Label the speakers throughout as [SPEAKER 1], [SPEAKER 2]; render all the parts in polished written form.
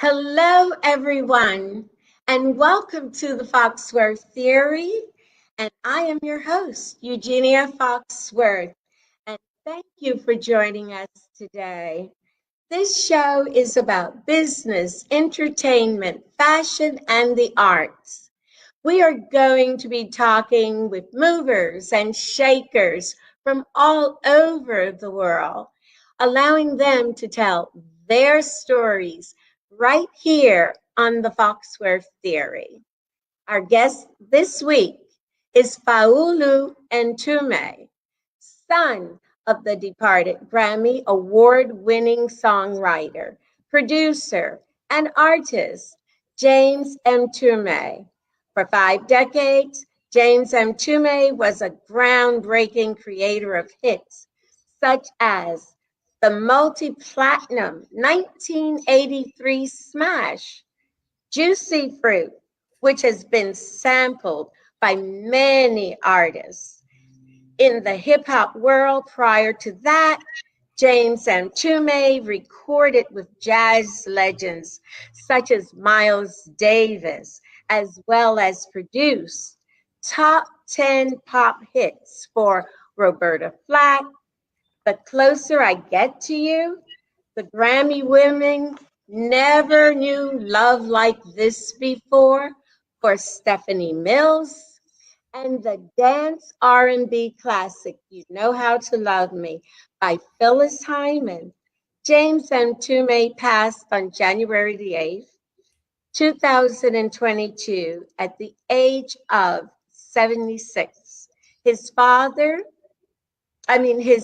[SPEAKER 1] Hello, everyone, and welcome to the Foxworth Theory. And I am your host, Eugenia Foxworth. And thank you for joining us today. This show is about business, entertainment, fashion, and the arts. We are going to be talking with movers and shakers from all over the world, allowing them to tell their stories right here on the Foxworth Theory. Our guest this week is Faulu Mtume, son of the departed Grammy award-winning songwriter, producer, and artist James Mtume. For 5 decades, James Mtume was a groundbreaking creator of hits such as the multi-platinum 1983 smash Juicy Fruit, which has been sampled by many artists. In the hip hop world prior to that, James Mtume recorded with jazz legends such as Miles Davis, as well as produced top 10 pop hits for Roberta Flack, The Closer I Get to You, the Grammy winning Never Knew Love Like This Before for Stephanie Mills, and the dance R&B classic You Know How to Love Me by Phyllis Hyman. James Mtume passed on January the 8th, 2022 at the age of 76. His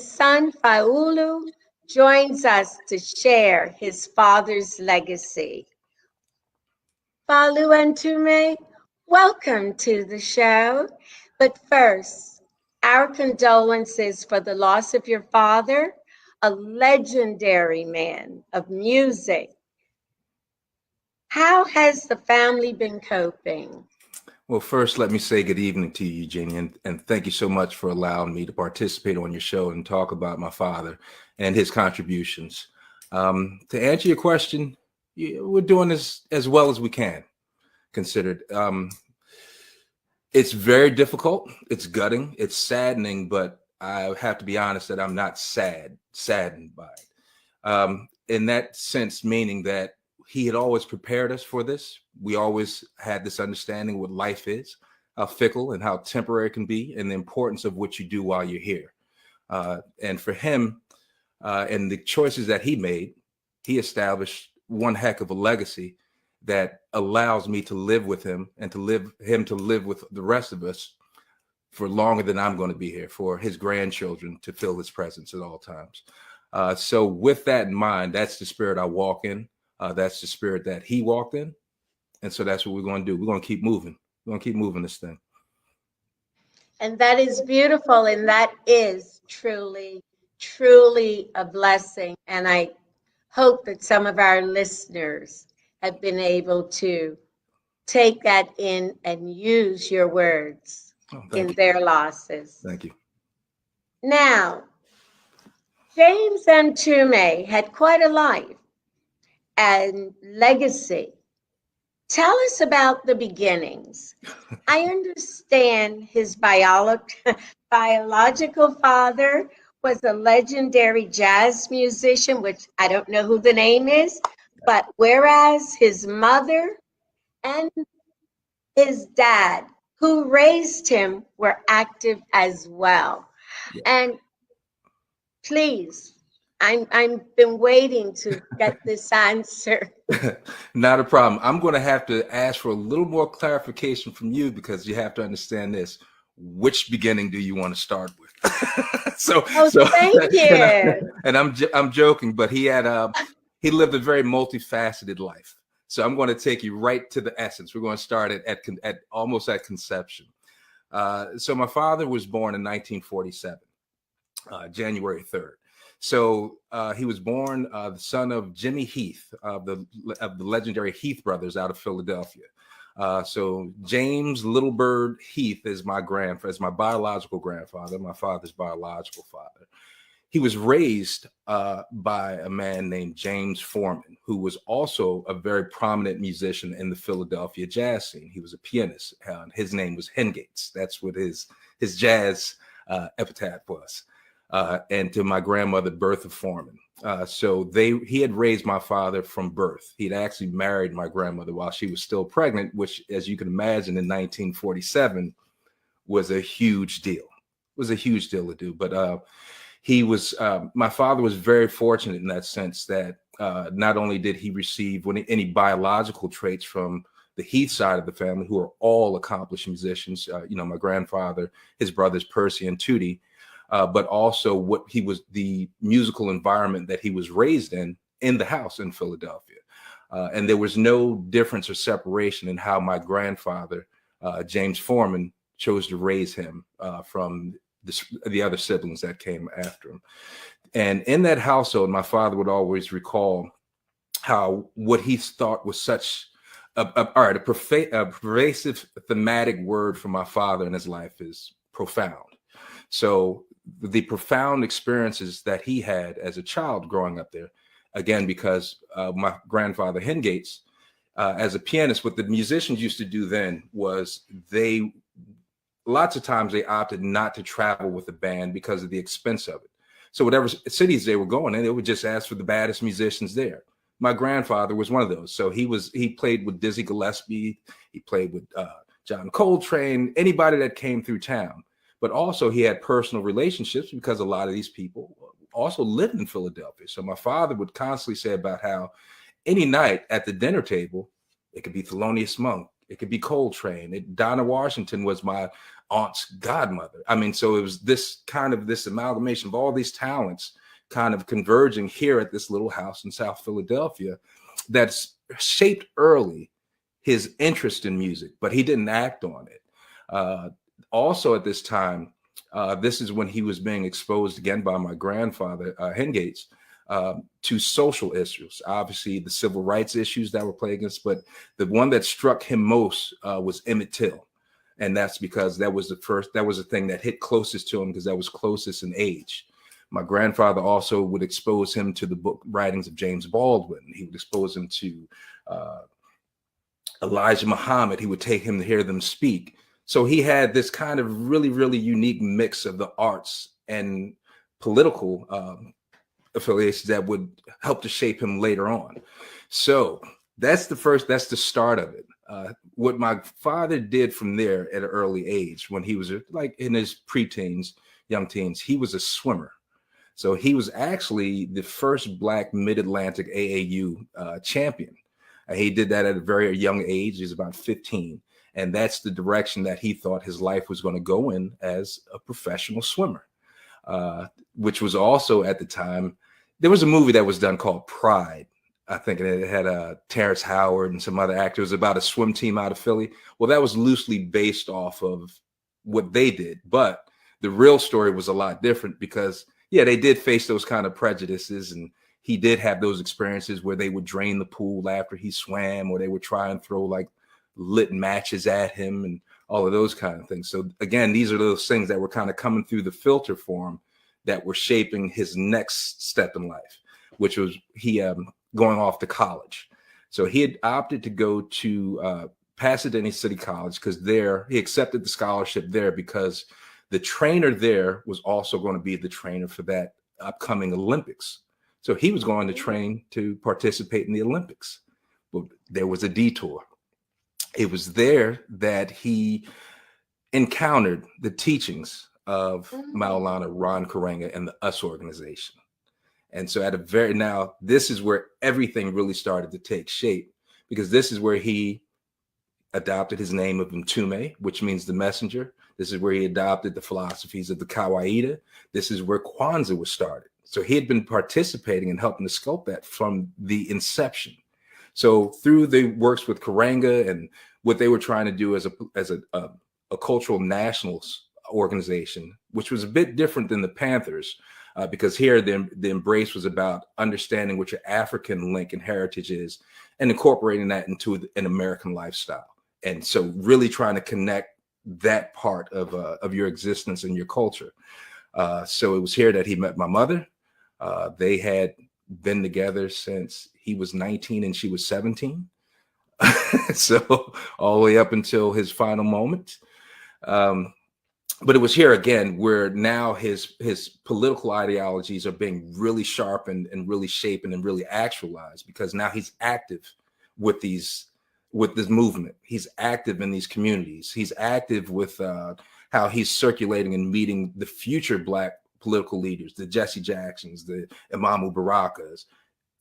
[SPEAKER 1] son Faulu joins us to share his father's legacy. Faulu Mtume, welcome to the show. But first, our condolences for the loss of your father, a legendary man of music. How has the family been coping?
[SPEAKER 2] Well, first, let me say good evening to you, Eugenia, and thank you so much for allowing me to participate on your show and talk about my father and his contributions. To answer your question, we're doing this as well as we can, considered. It's very difficult. It's gutting. It's saddening, but I have to be honest that I'm not saddened by it. In that sense, meaning that he had always prepared us for this. We always had this understanding what life is, how fickle and how temporary it can be, and the importance of what you do while you're here. And for him, and the choices that he made, he established one heck of a legacy that allows me to live with him and to live with the rest of us for longer than I'm going to be here, for his grandchildren to feel his presence at all times. So with that in mind, that's the spirit I walk in. That's the spirit that he walked in. And so that's what we're going to do. We're going to keep moving. We're going to keep moving this thing.
[SPEAKER 1] And that is beautiful. And that is truly, truly a blessing. And I hope that some of our listeners have been able to take that in and use your words in their losses.
[SPEAKER 2] Thank you.
[SPEAKER 1] Now, James Mtume had quite a life and legacy. Tell us about the beginnings. I understand his biological father was a legendary jazz musician, which I don't know who the name is, but whereas his mother and his dad, who raised him, were active as well.
[SPEAKER 2] Yeah.
[SPEAKER 1] And please, I'm been waiting to get this answer.
[SPEAKER 2] Not a problem. I'm going to have to ask for a little more clarification from you because you have to understand this. Which beginning do you want to start with?
[SPEAKER 1] Thank you.
[SPEAKER 2] And I'm joking, but he lived a very multifaceted life. So I'm going to take you right to the essence. We're going to start at almost at conception. So my father was born in 1947, January 3rd. So he was born the son of Jimmy Heath of the legendary Heath brothers out of Philadelphia. So James Little Bird Heath is my biological grandfather, my father's biological father. he was raised by a man named James Foreman, who was also a very prominent musician in the Philadelphia jazz scene. He was a pianist. His name was Hengates. That's what his jazz epitaph was. And to my grandmother, Bertha Foreman. So he had raised my father from birth. He'd actually married my grandmother while she was still pregnant, which, as you can imagine, in 1947 was a huge deal. It was a huge deal to do. But my father was very fortunate in that sense that not only did he receive any biological traits from the Heath side of the family, who are all accomplished musicians, my grandfather, his brothers Percy and Tootie, but also the musical environment that he was raised in the house in Philadelphia. And there was no difference or separation in how my grandfather, James Foreman, chose to raise him from the other siblings that came after him. And in that household, my father would always recall how what he thought was such a pervasive thematic word for my father in his life is profound. So the profound experiences that he had as a child growing up there, again, because my grandfather Hengates, as a pianist, what the musicians used to do then was lots of times they opted not to travel with the band because of the expense of it. So whatever cities they were going in, they would just ask for the baddest musicians there. My grandfather was one of those. So he played with Dizzy Gillespie. He played with John Coltrane, anybody that came through town. But also he had personal relationships because a lot of these people also lived in Philadelphia. So my father would constantly say about how any night at the dinner table, it could be Thelonious Monk, it could be Coltrane. Donna Washington was my aunt's godmother. I mean, so it was this amalgamation of all these talents kind of converging here at this little house in South Philadelphia that's shaped early his interest in music, but he didn't act on it. Also at this time, this is when he was being exposed again by my grandfather, Hengates, to social issues, obviously the civil rights issues that were plaguing us, but the one that struck him most was Emmett Till. And that's because that was the thing that hit closest to him because that was closest in age. My grandfather also would expose him to the book writings of James Baldwin. He would expose him to Elijah Muhammad. He would take him to hear them speak. So he had this kind of really, really unique mix of the arts and political affiliations that would help to shape him later on. So that's the start of it. What my father did from there at an early age, when he was like in his preteens, young teens, he was a swimmer. So he was actually the first Black Mid-Atlantic AAU champion. He did that at a very young age. He was about 15. And that's the direction that he thought his life was going to go in as a professional swimmer, which was also at the time, there was a movie that was done called Pride. I think it had Terrence Howard and some other actors about a swim team out of Philly. Well, that was loosely based off of what they did. But the real story was a lot different because, yeah, they did face those kind of prejudices. And he did have those experiences where they would drain the pool after he swam, or they would try and throw like lit matches at him and all of those kind of things. So again, these are those things that were kind of coming through the filter for him that were shaping his next step in life, which was going off to college. So he had opted to go to Pasadena City College because there he accepted the scholarship there because the trainer there was also going to be the trainer for that upcoming Olympics. So he was going to train to participate in the Olympics. But there was a detour. It was there that he encountered the teachings of Maulana Ron Karenga and the US organization. And so now this is where everything really started to take shape, because this is where he adopted his name of Mtume, which means the messenger. This is where he adopted the philosophies of the Kawaida. This is where Kwanzaa was started. So he had been participating and helping to sculpt that from the inception. So through the works with Karenga and what they were trying to do as a cultural nationals organization, which was a bit different than the Panthers, because here the embrace was about understanding what your African link and heritage is and incorporating that into an American lifestyle. And so really trying to connect that part of your existence and your culture. So it was here that he met my mother. They had been together since he was 19 and she was 17. So all the way up until his final moment. But it was here again where now his political ideologies are being really sharpened and really shaped and really actualized, because now he's active with this movement. He's active in these communities. He's active with how he's circulating and meeting the future Black political leaders, the Jesse Jacksons, the Imamu Barakas,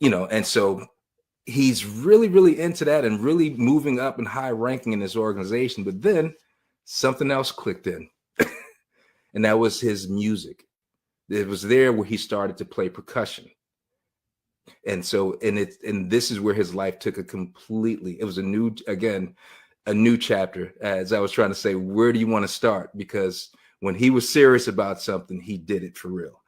[SPEAKER 2] and so he's really, really into that and really moving up and high ranking in his organization. But then something else clicked in. And that was his music. It was there where he started to play percussion. And so, and this is where his life took it was a new chapter. As I was trying to say, where do you want to start? Because when he was serious about something, he did it for real.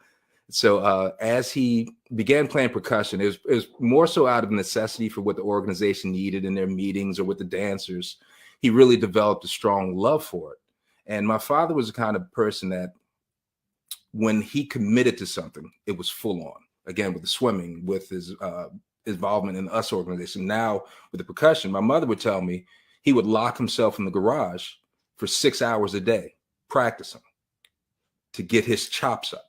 [SPEAKER 2] So as he began playing percussion, it was more so out of necessity for what the organization needed in their meetings or with the dancers. He really developed a strong love for it. And my father was the kind of person that when he committed to something, it was full on. Again, with the swimming, with his involvement in the US organization. Now with the percussion, my mother would tell me he would lock himself in the garage for 6 hours a day, practicing to get his chops up.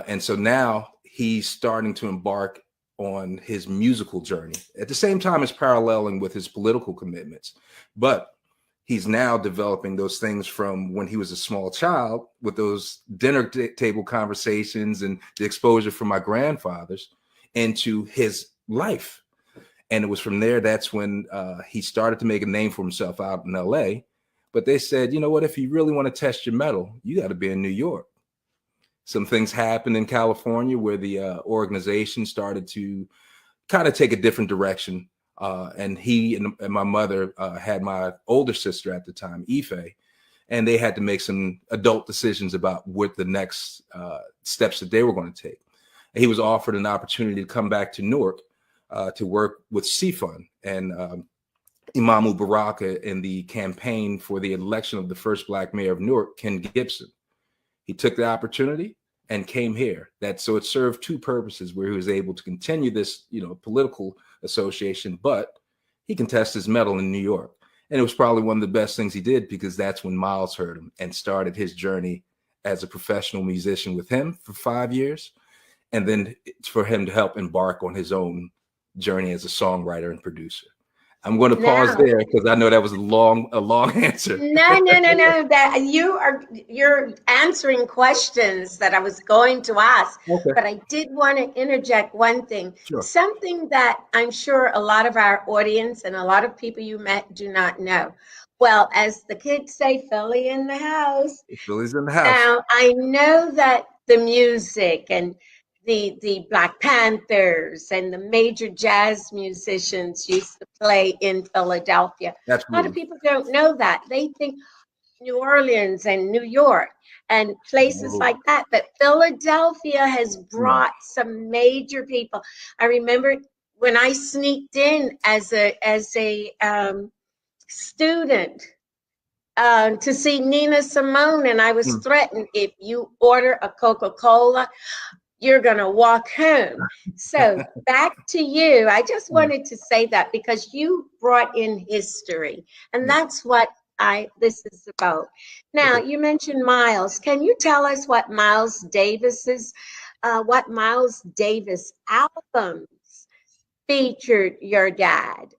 [SPEAKER 2] And so now he's starting to embark on his musical journey at the same time as paralleling with his political commitments. But he's now developing those things from when he was a small child with those dinner table conversations and the exposure from my grandfathers into his life. And it was from there, that's when he started to make a name for himself out in LA. But they said, you know what, if you really want to test your mettle, you got to be in New York. Some things happened in California where the organization started to kind of take a different direction. And he and my mother had my older sister at the time, Ife, and they had to make some adult decisions about what the next steps that they were going to take. And he was offered an opportunity to come back to Newark to work with CFUN and Imamu Baraka in the campaign for the election of the first Black mayor of Newark, Ken Gibson. He took the opportunity and came here. So it served two purposes, where he was able to continue this, political association, but he can test his mettle in New York. And it was probably one of the best things he did, because that's when Miles heard him and started his journey as a professional musician with him for 5 years. And then for him to help embark on his own journey as a songwriter and producer. I'm going to pause there because I know that was a long answer.
[SPEAKER 1] No. That you're answering questions that I was going to ask. Okay. But I did want to interject one thing. Sure. Something that I'm sure a lot of our audience and a lot of people you met do not know. Well, as the kids say, Philly in the house.
[SPEAKER 2] Philly's in the house.
[SPEAKER 1] Now, I know that the music and the Black Panthers and the major jazz musicians used to play in Philadelphia.
[SPEAKER 2] Absolutely.
[SPEAKER 1] A lot of people don't know that. They think New Orleans and New York and places like that. But Philadelphia has brought some major people. I remember when I sneaked in as a student to see Nina Simone, and I was threatened, if you order a Coca-Cola, you're going to walk home. So back to you. I just wanted to say that because you brought in history, and that's what this is about. Now, you mentioned Miles. Can you tell us what Miles Davis albums featured your dad?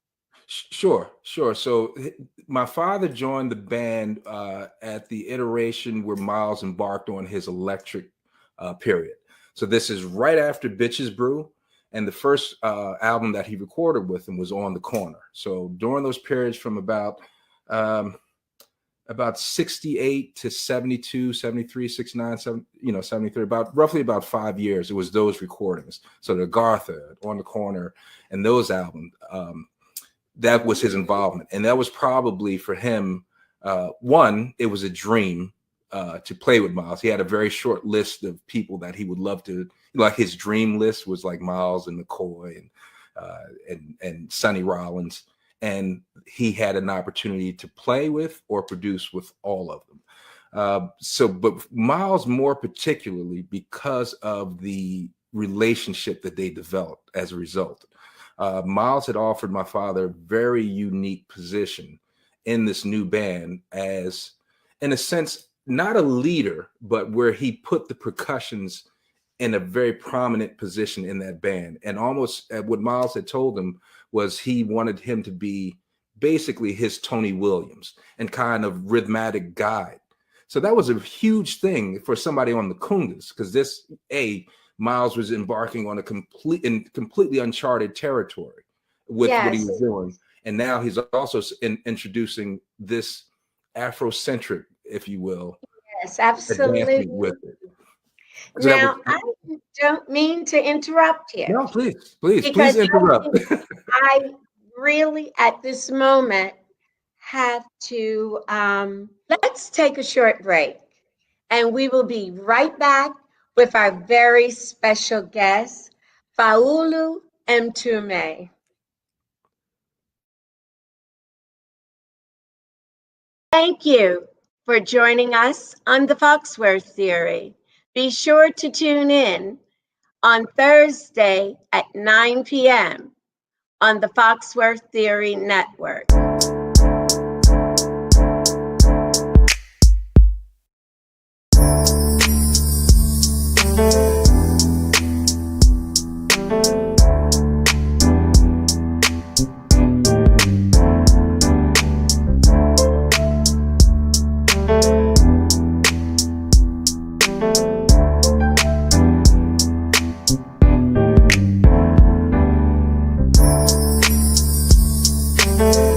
[SPEAKER 2] Sure. So my father joined the band at the iteration where Miles embarked on his electric period. So this is right after Bitches Brew, and the first album that he recorded with him was On the Corner. So during those periods from about 68 to 72, 73, 69, 73, roughly about 5 years, it was those recordings. So the Gartha, On the Corner, and those albums, that was his involvement. And that was probably for him, one, it was a dream to play with Miles. He had a very short list of people that he would love to, like his dream list was like Miles and McCoy and Sonny Rollins. And he had an opportunity to play with or produce with all of them. But Miles more particularly because of the relationship that they developed as a result. Miles had offered my father a very unique position in this new band as, in a sense, not a leader, but where he put the percussions in a very prominent position in that band. And almost what Miles had told him was he wanted him to be basically his Tony Williams and kind of rhythmic guide. So that was a huge thing for somebody on the Kungas, because Miles was embarking on a completely uncharted territory with what he was doing. And now he's also introducing this Afrocentric, if you will,
[SPEAKER 1] absolutely,
[SPEAKER 2] with it. So
[SPEAKER 1] now, I don't mean to interrupt here.
[SPEAKER 2] No, please interrupt.
[SPEAKER 1] I really, at this moment, have to, let's take a short break, and we will be right back with our very special guest, Faulu Mtume. Thank you for joining us on the Foxworth Theory. Be sure to tune in on Thursday at 9 p.m. on the Foxworth Theory Network. Thank you.